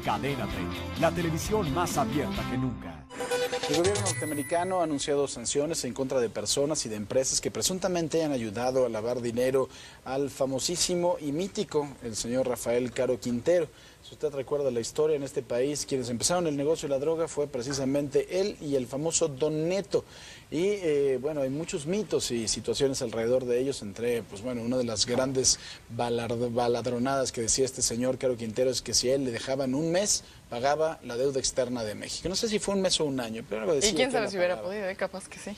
Cadena 30, la televisión más abierta que nunca. El gobierno norteamericano ha anunciado sanciones en contra de personas y de empresas que presuntamente han ayudado a lavar dinero al famosísimo y mítico el señor Rafael Caro Quintero. Si usted recuerda la historia en este país, quienes empezaron el negocio de la droga fue precisamente él y el famoso Don Neto. Y bueno, hay muchos mitos y situaciones alrededor de ellos, entre, pues bueno, una de las grandes baladronadas que decía este señor Caro Quintero es que si a él le dejaban un mes, pagaba la deuda externa de México. No sé si fue un mes o un año, pero algo decía. ¿Y quién sabe que si hubiera podido? Capaz que sí.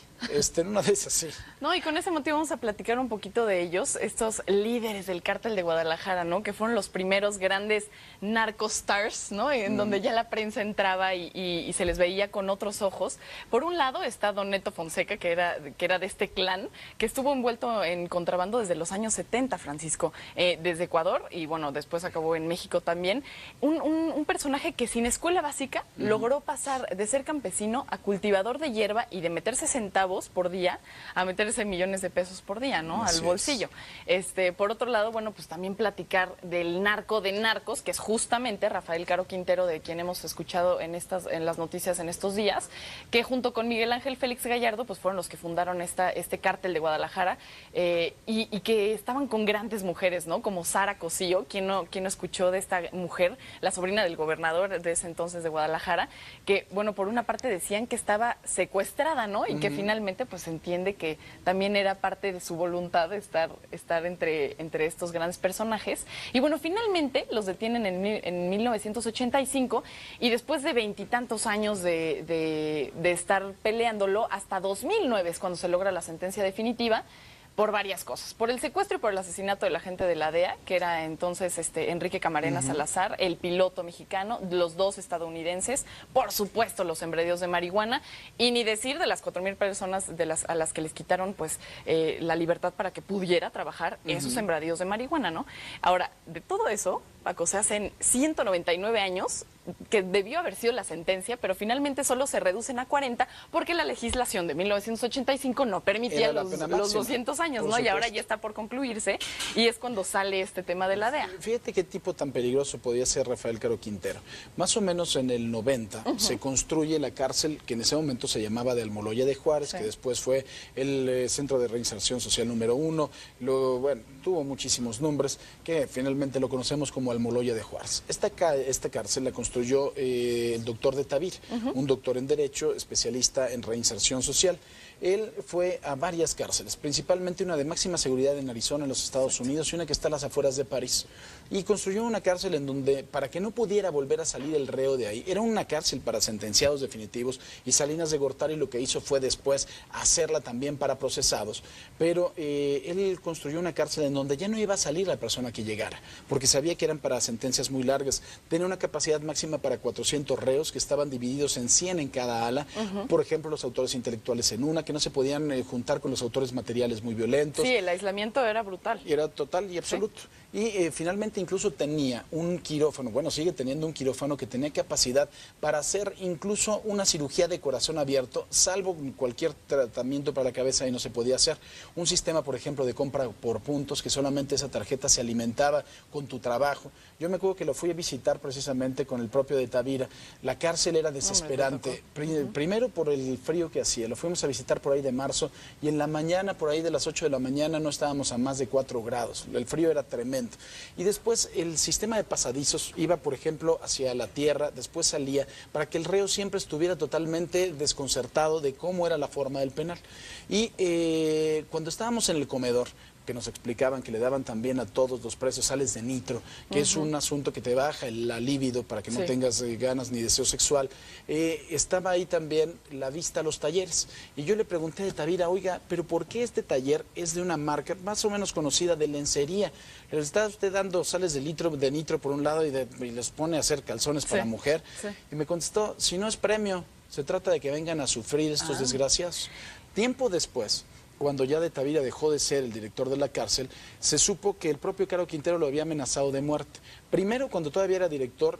En una de esas sí. No, y con ese motivo vamos a platicar un poquito de ellos, estos líderes del cártel de Guadalajara, ¿no? Que fueron los primeros grandes narcostars, ¿no? En donde ya la prensa entraba y se les veía con otros ojos. Por un lado está Don Neto Fonseca, que era de este clan, que estuvo envuelto en contrabando desde los años 70, Francisco, desde Ecuador, y bueno, después acabó en México también. Un personaje que sin escuela básica logró pasar de ser campesino a cultivador de hierba y de meterse centavos por día a meterse millones de pesos por día, ¿no? Al bolsillo. Por otro lado, bueno, pues también platicar del narco de narcos, que es justamente Rafael Caro Quintero, de quien hemos escuchado en las noticias en estos días, que junto con Miguel Ángel Félix Gallardo, pues fueron los que fundaron este cártel de Guadalajara, y que estaban con grandes mujeres, ¿no? Como Sara Cosío, quien no escuchó de esta mujer, la sobrina del gobernador de ese entonces de Guadalajara, que, bueno, por una parte decían que estaba secuestrada, ¿no? Y que finalmente, pues, se entiende que también era parte de su voluntad de estar entre estos grandes personajes. Y, bueno, finalmente los detienen en 1985 y después de veintitantos años de estar peleándolo, hasta 2009 es cuando se logra la sentencia definitiva, por varias cosas, por el secuestro y por el asesinato del agente de la DEA, que era entonces Enrique Camarena Salazar, el piloto mexicano, los dos estadounidenses, por supuesto los sembradíos de marihuana, y ni decir de las 4,000 personas a las que les quitaron pues la libertad para que pudiera trabajar en esos sembradíos de marihuana, ¿no? Ahora, de todo eso, Paco, se hacen 199 años, que debió haber sido la sentencia, pero finalmente solo se reducen a 40 porque la legislación de 1985 no permitía los 200 años, ¿no? Y ahora ya está por concluirse y es cuando sale este tema de la DEA. Fíjate qué tipo tan peligroso podía ser Rafael Caro Quintero. Más o menos en el 90 se construye la cárcel que en ese momento se llamaba de Almoloya de Juárez, que después fue el Centro de Reinserción Social número 1, luego, bueno, tuvo muchísimos nombres, que finalmente lo conocemos como Almoloya de Juárez. Esta cárcel la construyó el doctor de Tavira, un doctor en Derecho, especialista en reinserción social. Él fue a varias cárceles, principalmente una de máxima seguridad en Arizona, en los Estados Unidos, y una que está a las afueras de París. Y construyó una cárcel en donde, para que no pudiera volver a salir el reo de ahí, era una cárcel para sentenciados definitivos, y Salinas de Gortari lo que hizo fue después hacerla también para procesados. Pero él construyó una cárcel en donde ya no iba a salir la persona que llegara, porque sabía que eran para sentencias muy largas. Tenía una capacidad máxima para 400 reos que estaban divididos en 100 en cada ala. Por ejemplo, los autores intelectuales en una, que no se podían juntar con los autores materiales muy violentos. Sí, el aislamiento era brutal. Era total y absoluto. Sí. Y finalmente incluso tenía un quirófano, bueno, sigue teniendo un quirófano que tenía capacidad para hacer incluso una cirugía de corazón abierto, salvo cualquier tratamiento para la cabeza y no se podía hacer. Un sistema, por ejemplo, de compra por puntos, que solamente esa tarjeta se alimentaba con tu trabajo. Yo me acuerdo que lo fui a visitar precisamente con el propio de Tavira. La cárcel era desesperante. Primero por el frío que hacía. Lo fuimos a visitar por ahí de marzo y en la mañana, por ahí de las 8 de la mañana, no estábamos a más de 4 grados. El frío era tremendo. Y después el sistema de pasadizos iba, por ejemplo, hacia la tierra, después salía, para que el reo siempre estuviera totalmente desconcertado de cómo era la forma del penal. Y cuando estábamos en el comedor, que nos explicaban que le daban también a todos los presos sales de nitro, que es un asunto que te baja la libido para que no tengas ganas ni deseo sexual. Estaba ahí también la vista a los talleres. Y yo le pregunté a Tavira, oiga, ¿pero por qué este taller es de una marca más o menos conocida de lencería? ¿Le está usted dando sales de nitro por un lado y les pone a hacer calzones para mujer? Y me contestó, si no es premio, se trata de que vengan a sufrir estos desgraciados. Tiempo después, cuando ya de Tavira dejó de ser el director de la cárcel, se supo que el propio Caro Quintero lo había amenazado de muerte. Primero, cuando todavía era director,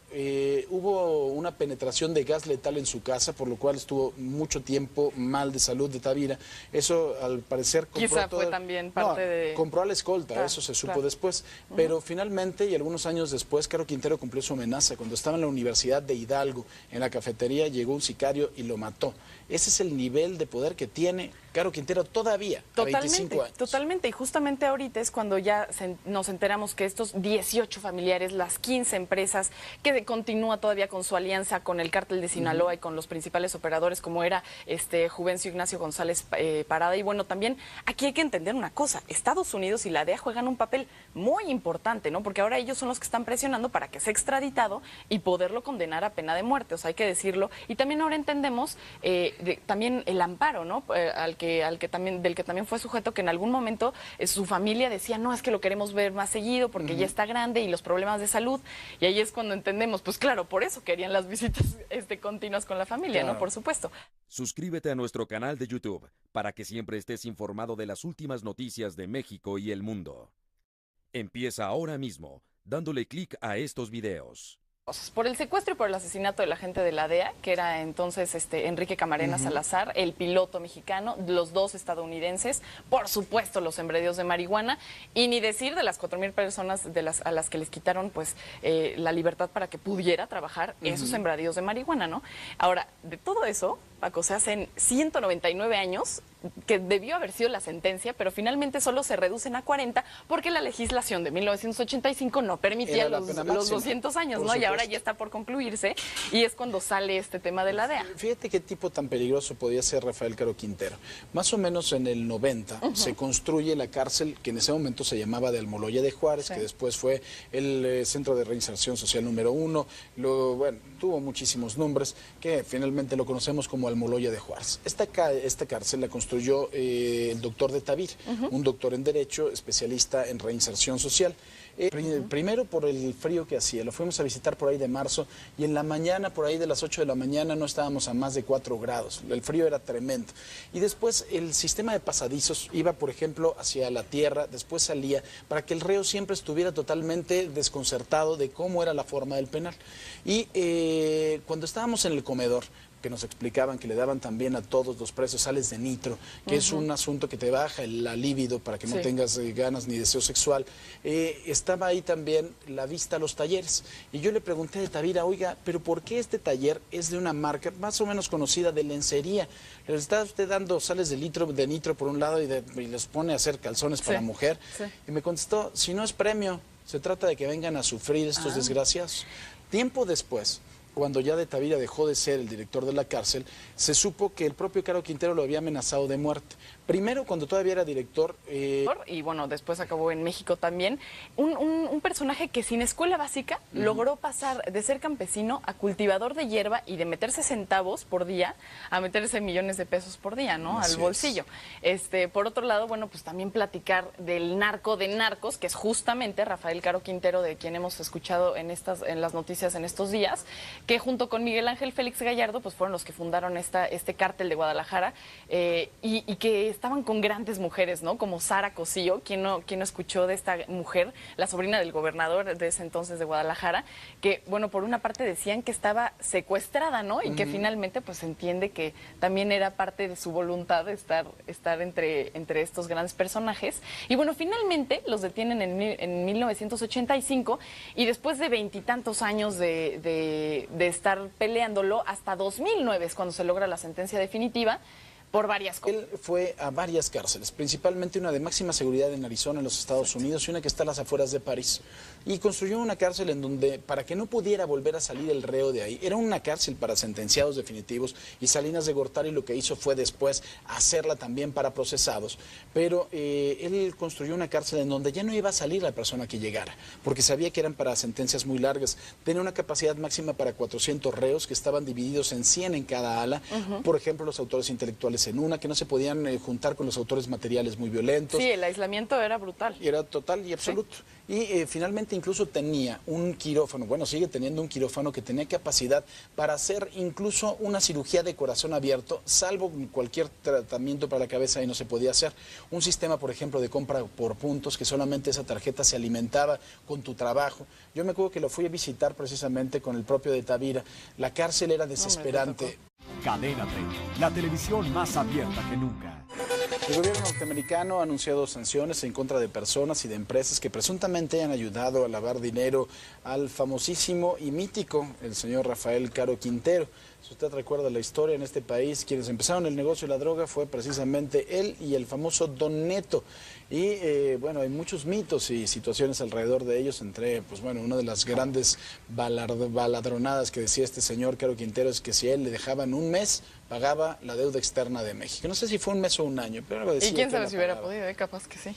hubo una penetración de gas letal en su casa, por lo cual estuvo mucho tiempo mal de salud de Tavira. Eso, al parecer, quizá fue también parte de... compró a la escolta, Claro, eso se supo claro. después. Pero finalmente, y algunos años después, Caro Quintero cumplió su amenaza. Cuando estaba en la Universidad de Hidalgo, en la cafetería, llegó un sicario y lo mató. Ese es el nivel de poder que tiene Caro Quintero todavía, a 25 años. Totalmente, y justamente ahorita es cuando ya nos enteramos que estos 18 familiares, las 15 empresas, que continúa todavía con su alianza con el cártel de Sinaloa y con los principales operadores como era Juvencio Ignacio González Parada. Y bueno, también aquí hay que entender una cosa, Estados Unidos y la DEA juegan un papel muy importante, ¿no? Porque ahora ellos son los que están presionando para que sea extraditado y poderlo condenar a pena de muerte, o sea, hay que decirlo. Y también ahora entendemos también el amparo, ¿no? Del que también fue sujeto, que en algún momento su familia decía, no, es que lo queremos ver más seguido porque ya está grande y los problemas de salud. Y ahí es cuando entendemos, pues claro, por eso querían las visitas continuas con la familia, Claro. ¿no? Por supuesto. Suscríbete a nuestro canal de YouTube para que siempre estés informado de las últimas noticias de México y el mundo. Empieza ahora mismo, dándole clic a estos videos. Por el secuestro y por el asesinato del agente de la DEA, que era entonces Enrique Camarena Salazar, el piloto mexicano, los dos estadounidenses, por supuesto los sembradíos de marihuana, y ni decir de las 4,000 personas a las que les quitaron pues la libertad para que pudiera trabajar en esos sembradíos de marihuana, ¿no? Ahora, de todo eso, Paco, se hacen 199 años, que debió haber sido la sentencia, pero finalmente solo se reducen a 40 porque la legislación de 1985 no permitía Era la los pena máxima, 200 años, por ¿no? Y ahora supuesto. ya está por concluirse y es cuando sale este tema de la DEA. Fíjate qué tipo tan peligroso podía ser Rafael Caro Quintero. Más o menos en el 90 se construye la cárcel que en ese momento se llamaba de Almoloya de Juárez, Sí. que después fue el Centro de Reinserción Social número 1. Bueno, tuvo muchísimos nombres que finalmente lo conocemos como Almoloya de Juárez. Esta cárcel la construyó el doctor de Tavira, un doctor en Derecho, especialista en reinserción social. Primero por el frío que hacía, lo fuimos a visitar por ahí de marzo y en la mañana, por ahí de las 8 de la mañana, no estábamos a más de 4 grados, el frío era tremendo. Y después el sistema de pasadizos iba, por ejemplo, hacia la tierra, después salía, para que el reo siempre estuviera totalmente desconcertado de cómo era la forma del penal. Y cuando estábamos en el comedor, que nos explicaban que le daban también a todos los presos sales de nitro, que es un asunto que te baja la libido para que no Sí. tengas ganas ni deseo sexual. Estaba ahí también la vista a los talleres. Y yo le pregunté de Tavira, oiga, ¿pero por qué este taller es de una marca más o menos conocida de lencería? Le está usted dando sales de nitro por un lado y les pone a hacer calzones para Sí. mujer. Sí. Y me contestó, si no es premio, se trata de que vengan a sufrir estos desgraciados. Tiempo después, cuando ya de Tavira dejó de ser el director de la cárcel, se supo que el propio Caro Quintero lo había amenazado de muerte. Primero, cuando todavía era director... Y bueno, después acabó en México también. Un personaje que sin escuela básica logró pasar de ser campesino a cultivador de hierba y de meterse centavos por día a meterse millones de pesos por día, ¿no? Así Al bolsillo. Por otro lado, bueno, pues también platicar del narco de narcos, que es justamente Rafael Caro Quintero, de quien hemos escuchado en las noticias en estos días, que junto con Miguel Ángel Félix Gallardo, pues fueron los que fundaron este cártel de Guadalajara, y que estaban con grandes mujeres, ¿no? Como Sara Cosío, quien no escuchó de esta mujer, la sobrina del gobernador de ese entonces de Guadalajara, que, bueno, por una parte decían que estaba secuestrada, ¿no? Y que finalmente, pues, se entiende que también era parte de su voluntad de estar entre estos grandes personajes. Y, bueno, finalmente los detienen en 1985 y después de 20 y tantos años de estar peleándolo, hasta 2009 es cuando se logra la sentencia definitiva, por varias cosas. Él fue a varias cárceles, principalmente una de máxima seguridad en Arizona, en los Estados Unidos, y una que está a las afueras de París. Y construyó una cárcel en donde, para que no pudiera volver a salir el reo de ahí, era una cárcel para sentenciados definitivos, y Salinas de Gortari lo que hizo fue después hacerla también para procesados. Pero él construyó una cárcel en donde ya no iba a salir la persona que llegara, porque sabía que eran para sentencias muy largas. Tenía una capacidad máxima para 400 reos, que estaban divididos en 100 en cada ala. Por ejemplo, los autores intelectuales en una, que no se podían juntar con los autores materiales muy violentos. Sí, el aislamiento era brutal. Y era total y absoluto. Y finalmente finalmente incluso tenía un quirófano, bueno, sigue teniendo un quirófano que tenía capacidad para hacer incluso una cirugía de corazón abierto, salvo cualquier tratamiento para la cabeza y no se podía hacer. Un sistema, por ejemplo, de compra por puntos, que solamente esa tarjeta se alimentaba con tu trabajo. Yo me acuerdo que lo fui a visitar precisamente con el propio de Tavira. La cárcel era desesperante. Cadena 30, la televisión más abierta que nunca. El gobierno norteamericano ha anunciado sanciones en contra de personas y de empresas que presuntamente han ayudado a lavar dinero al famosísimo y mítico, el señor Rafael Caro Quintero. Si usted recuerda la historia en este país, quienes empezaron el negocio de la droga fue precisamente él y el famoso Don Neto. Y bueno, hay muchos mitos y situaciones alrededor de ellos, entre, pues bueno, una de las grandes baladronadas que decía este señor Caro Quintero es que si a él le dejaban un mes, pagaba la deuda externa de México. No sé si fue un mes o un año, pero algo decía. ¿Y quién sabe si hubiera pagaba. podido? Capaz que sí.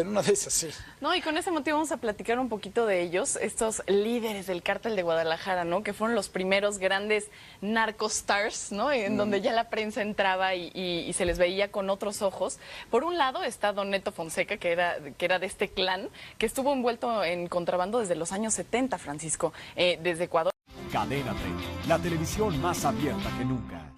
En una de esas, sí. No, y con ese motivo vamos a platicar un poquito de ellos, estos líderes del cártel de Guadalajara, ¿no? Que fueron los primeros grandes narcostars, ¿no? En donde ya la prensa entraba y se les veía con otros ojos. Por un lado está Don Neto Fonseca, que era de este clan, que estuvo envuelto en contrabando desde los años 70, Francisco, desde Ecuador. Cadena 30, la televisión más abierta que nunca.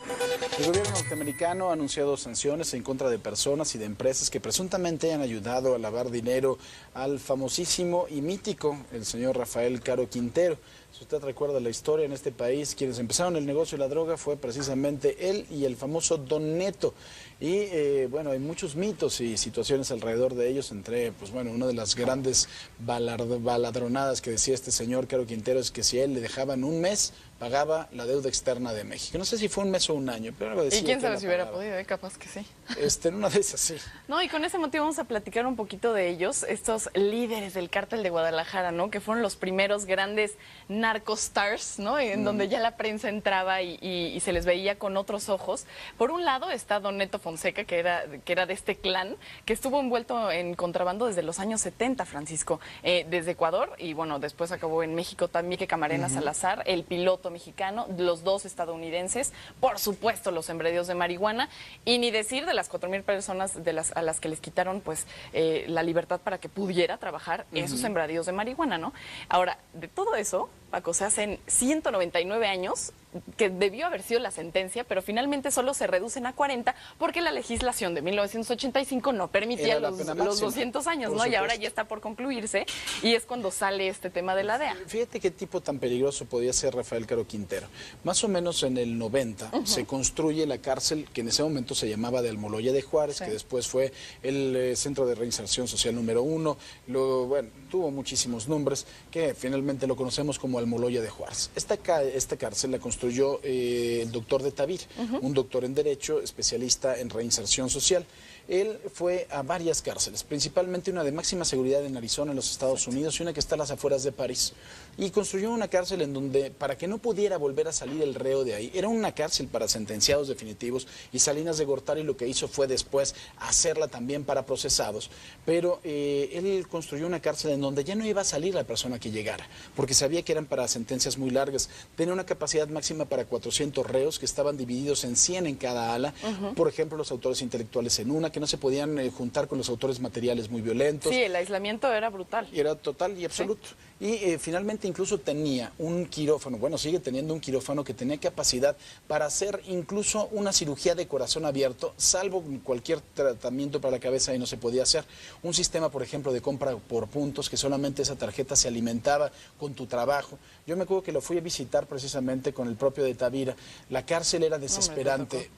El gobierno norteamericano ha anunciado sanciones en contra de personas y de empresas que presuntamente han ayudado a lavar dinero al famosísimo y mítico, el señor Rafael Caro Quintero. Si usted recuerda la historia en este país, quienes empezaron el negocio de la droga fue precisamente él y el famoso Don Neto. Y bueno, hay muchos mitos y situaciones alrededor de ellos, entre, pues bueno, una de las grandes baladronadas que decía este señor Caro Quintero es que si a él le dejaban un mes, pagaba la deuda externa de México. No sé si fue un mes o un año, pero algo decía. ¿Y quién que sabe la si hubiera pagaba. podido? Capaz que sí. En una de esas, sí. No, y con ese motivo vamos a platicar un poquito de ellos, estos líderes del cártel de Guadalajara, ¿no? Que fueron los primeros grandes narcostars, ¿no? En donde ya la prensa entraba y se les veía con otros ojos. Por un lado está Don Neto Fonseca, que era de este clan, que estuvo envuelto en contrabando desde los años 70, Francisco, desde Ecuador, y bueno, después acabó en México también, que Camarena Salazar, el piloto mexicano, los dos estadounidenses, por supuesto los sembradíos de marihuana, y ni decir de las 4,000 personas a las que les quitaron pues la libertad para que pudiera trabajar esos sembradíos de marihuana, ¿no? Ahora, de todo eso, Paco, se hacen 199 años, que debió haber sido la sentencia, pero finalmente solo se reducen a 40 porque la legislación de 1985 no permitía los 200 años, ¿no? Y ahora ya está por concluirse y es cuando sale este tema de la DEA. Fíjate qué tipo tan peligroso podía ser Rafael Caro Quintero. Más o menos en el 90 se construye la cárcel que en ese momento se llamaba de Almoloya de Juárez, que después fue el Centro de Reinserción Social número 1. Luego, bueno, tuvo muchísimos nombres que finalmente lo conocemos como Almoloya de Juárez. Esta cárcel la construyó el doctor de Tavira, un doctor en Derecho, especialista en reinserción social. Él fue a varias cárceles, principalmente una de máxima seguridad en Arizona, en los Estados Unidos, y una que está a las afueras de París. Y construyó una cárcel en donde, para que no pudiera volver a salir el reo de ahí, era una cárcel para sentenciados definitivos, y Salinas de Gortari lo que hizo fue después hacerla también para procesados. Pero él construyó una cárcel en donde ya no iba a salir la persona que llegara, porque sabía que eran para sentencias muy largas. Tenía una capacidad máxima para 400 reos que estaban divididos en 100 en cada ala. Por ejemplo, los autores intelectuales en una, que no se podían juntar con los autores materiales muy violentos. Sí, el aislamiento era brutal. Era total y absoluto. Sí. Y finalmente incluso tenía un quirófano, bueno, sigue teniendo un quirófano que tenía capacidad para hacer incluso una cirugía de corazón abierto, salvo cualquier tratamiento para la cabeza y no se podía hacer. Un sistema, por ejemplo, de compra por puntos, que solamente esa tarjeta se alimentaba con tu trabajo. Yo me acuerdo que lo fui a visitar precisamente con el propio de Tavira. La cárcel era desesperante.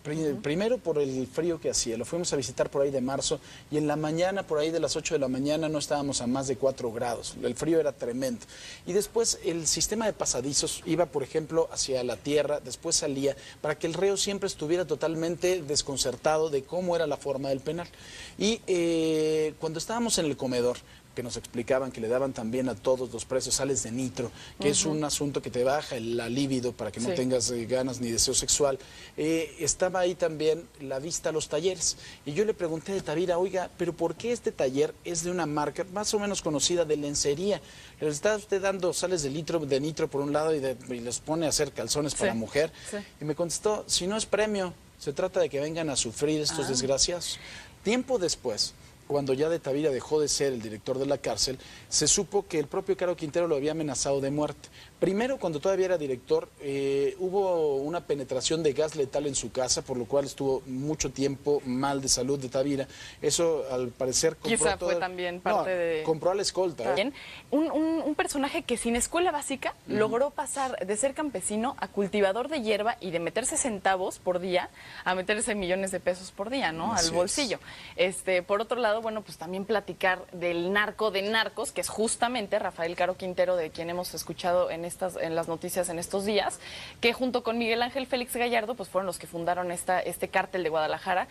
Primero por el frío que hacía. Lo fuimos a visitar por ahí de marzo y en la mañana, por ahí de las 8 de la mañana, no estábamos a más de 4 grados. El frío era tremendo. Y después el sistema de pasadizos iba, por ejemplo, hacia la tierra, después salía, para que el reo siempre estuviera totalmente desconcertado de cómo era la forma del penal. Y cuando estábamos en el comedor, que nos explicaban que le daban también a todos los presos sales de nitro, que es un asunto que te baja la libido para que no tengas ganas ni deseo sexual. Estaba ahí también la vista a los talleres. Y yo le pregunté de Tavira, oiga, ¿pero por qué este taller es de una marca más o menos conocida de lencería? ¿Le está usted dando sales de nitro por un lado y les pone a hacer calzones para mujer? Y me contestó, si no es premio, se trata de que vengan a sufrir estos desgraciados. Tiempo después, cuando ya de Tavira dejó de ser el director de la cárcel, se supo que el propio Caro Quintero lo había amenazado de muerte. Primero, cuando todavía era director, hubo una penetración de gas letal en su casa, por lo cual estuvo mucho tiempo mal de salud de Tavira. Eso, al parecer, Quizá fue también parte de... compró a la escolta. También, un personaje que sin escuela básica logró pasar de ser campesino a cultivador de hierba y de meterse centavos por día a meterse millones de pesos por día, ¿no? Así al bolsillo. Por otro lado, bueno, pues también platicar del narco de narcos, que es justamente Rafael Caro Quintero, de quien hemos escuchado en las noticias en estos días, que junto con Miguel Ángel Félix Gallardo, pues fueron los que fundaron este cártel de Guadalajara,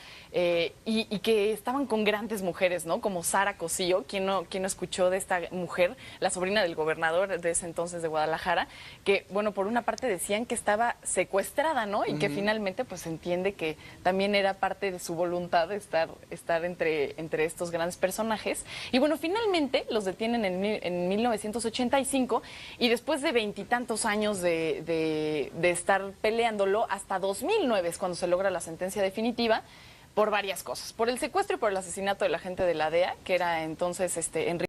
y que estaban con grandes mujeres, ¿no? Como Sara Cosío, quien no escuchó de esta mujer, la sobrina del gobernador de ese entonces de Guadalajara, que, bueno, por una parte decían que estaba secuestrada, ¿no? Y que finalmente, pues, se entiende que también era parte de su voluntad de estar entre estos grandes personajes. Y bueno, finalmente los detienen en 1985 y después de 20 y tantos años de estar peleándolo, hasta 2009 es cuando se logra la sentencia definitiva por varias cosas. Por el secuestro y por el asesinato del agente de la DEA, que era entonces Enrique